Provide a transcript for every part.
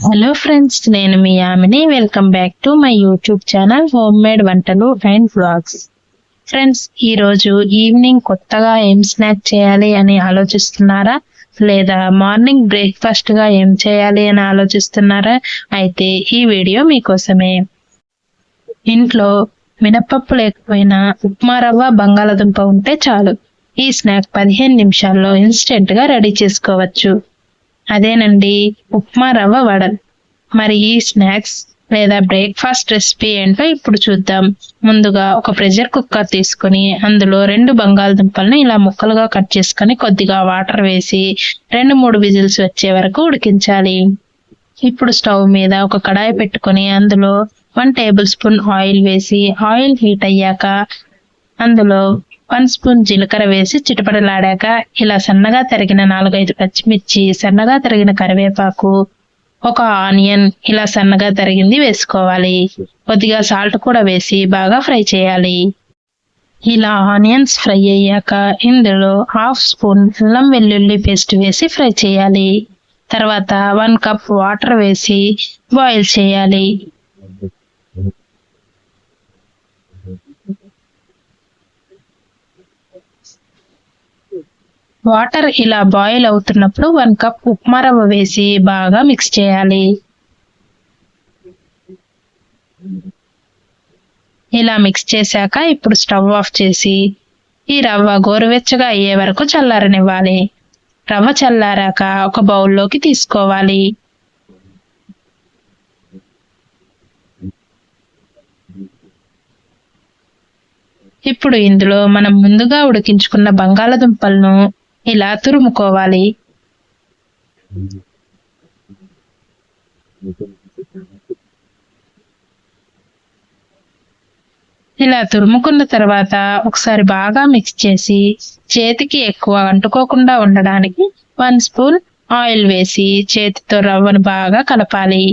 Hello friends, నేను మీ Yamini. Welcome back to my YouTube channel home made వంటలు and vlogs. Friends, ఈరోజు evening కొత్తగా ఏం స్నాక్ చేయాలి అని ఆలోచిస్తున్నారా? లేదా మార్నింగ్ బ్రేక్ఫాస్ట్గా ఏం చేయాలి అని ఆలోచిస్తున్నారా? అయితే ఈ వీడియో మీకోసమే. ఇంట్లో మినపప్పు లేకపోయినా ఉప్మా రవ్వ, బంగాళదుంప ఉంటే చాలు. ఈ స్నాక్ 15 నిమిషాల్లో ఇన్స్టెంట్గా రెడీ చేసుకోవచ్చు. అదేనండి, ఉప్మా రవ్వ వడలు. మరి ఈ స్నాక్స్ లేదా బ్రేక్ఫాస్ట్ రెసిపీ ఏంటో ఇప్పుడు చూద్దాం. ముందుగా ఒక ప్రెషర్ కుక్కర్ తీసుకుని అందులో 2 బంగాళదుంపలను ఇలా ముక్కలుగా కట్ చేసుకుని కొద్దిగా వాటర్ వేసి 2-3 విజిల్స్ వచ్చే వరకు ఉడికించాలి. ఇప్పుడు స్టవ్ మీద ఒక కడాయి పెట్టుకుని అందులో 1 టేబుల్ స్పూన్ ఆయిల్ వేసి ఆయిల్ హీట్ అయ్యాక అందులో 1 స్పూన్ జీలకర్ర వేసి చిటపటలాడాక ఇలా సన్నగా తరిగిన 4-5 పచ్చిమిర్చి, సన్నగా తరిగిన కరివేపాకు, ఒక ఆనియన్ ఇలా సన్నగా తరిగింది వేసుకోవాలి. కొద్దిగా సాల్ట్ కూడా వేసి బాగా ఫ్రై చేయాలి. ఇలా ఆనియన్స్ ఫ్రై అయ్యాక ఇందులో 1/2 స్పూన్ అల్లం వెల్లుల్లి పేస్ట్ వేసి ఫ్రై చేయాలి. తర్వాత 1 కప్ వాటర్ వేసి బాయిల్ చేయాలి. వాటర్ ఇలా బాయిల్ అవుతున్నప్పుడు 1 కప్ ఉప్మా రవ్వ వేసి బాగా మిక్స్ చేయాలి. ఇలా మిక్స్ చేశాక ఇప్పుడు స్టవ్ ఆఫ్ చేసి ఈ రవ్వ గోరువెచ్చగా అయ్యే వరకు చల్లారనివ్వాలి. రవ్వ చల్లారాక ఒక బౌల్లోకి తీసుకోవాలి. ఇప్పుడు ఇందులో మనం ముందుగా ఉడికించుకున్న బంగాళదుంపలను ఇలా తురుముకోవాలి. ఇలా తురుముకున్న తర్వాత ఒకసారి బాగా మిక్స్ చేసి చేతికి ఎక్కువ అంటుకోకుండా ఉండడానికి 1 స్పూన్ ఆయిల్ వేసి చేతితో రవ్వను బాగా కలపాలి.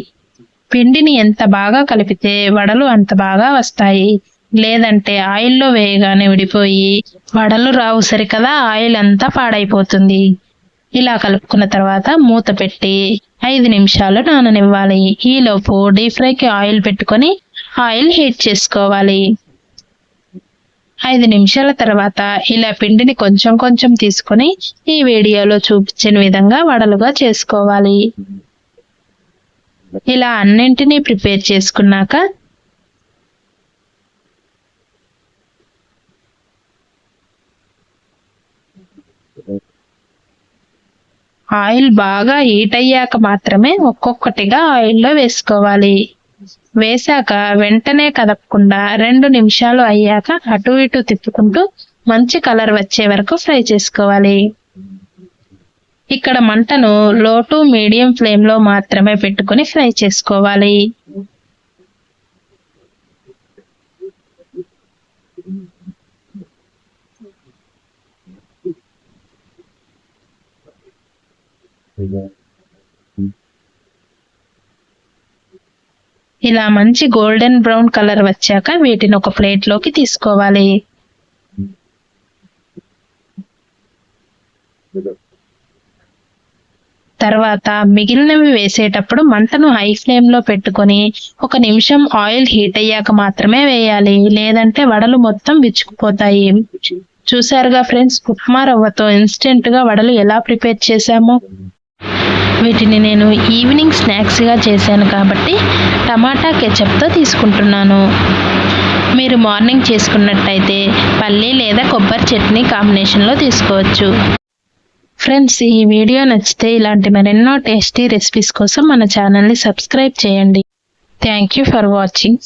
పిండిని ఎంత బాగా కలిపితే వడలు అంత బాగా వస్తాయి. లేదంటే ఆయిల్లో వేయగానే విడిపోయి వడలు రావు సరికదా, ఆయిల్ అంతా పాడైపోతుంది. ఇలా కలుపుకున్న తర్వాత మూత పెట్టి 5 నిమిషాలు నాననివ్వాలి. ఈలోపు డీప్ ఫ్రైకి ఆయిల్ పెట్టుకొని ఆయిల్ హీట్ చేసుకోవాలి. 5 నిమిషాల తర్వాత ఇలా పిండిని కొంచెం కొంచెం తీసుకొని ఈ వీడియోలో చూపించిన విధంగా వడలుగా చేసుకోవాలి. ఇలా అన్నింటినీ ప్రిపేర్ చేసుకున్నాక ఆయిల్ బాగా హీట్ అయ్యాక మాత్రమే ఒక్కొక్కటిగా ఆయిల్లో వేసుకోవాలి. వేశాక వెంటనే కదపకుండా 2 నిమిషాలు అయ్యాక అటు ఇటు తిప్పుకుంటూ మంచి కలర్ వచ్చే వరకు ఫ్రై చేసుకోవాలి. ఇక్కడ మంటను లో టు మీడియం ఫ్లేమ్లో మాత్రమే పెట్టుకుని ఫ్రై చేసుకోవాలి. ఇలా మంచి గోల్డెన్ బ్రౌన్ కలర్ వచ్చాక వీటిని ఒక ప్లేట్లోకి తీసుకోవాలి. తర్వాత మిగిలినవి వేసేటప్పుడు మంటను హై ఫ్లేమ్లో పెట్టుకొని 1 నిమిషం ఆయిల్ హీట్ అయ్యాక మాత్రమే వేయాలి. లేదంటే వడలు మొత్తం విచ్చుకుపోతాయి. చూసారుగా ఫ్రెండ్స్, ఉప్మా రవ్వతో ఇన్స్టెంట్గా వడలు ఎలా ప్రిపేర్ చేశామో. వీటిని నేను ఈవినింగ్ స్నాక్స్గా చేశాను కాబట్టి టమాటా కెచప్తో తీసుకుంటున్నాను. మీరు మార్నింగ్ చేసుకున్నట్టయితే పల్లి లేదా కొబ్బరి చట్నీ కాంబినేషన్లో తీసుకోవచ్చు. ఫ్రెండ్స్, ఈ వీడియో నచ్చితే ఇలాంటి మరెన్నో టేస్టీ రెసిపీస్ కోసం మన ఛానల్ని సబ్స్క్రైబ్ చేయండి. Thank you for watching.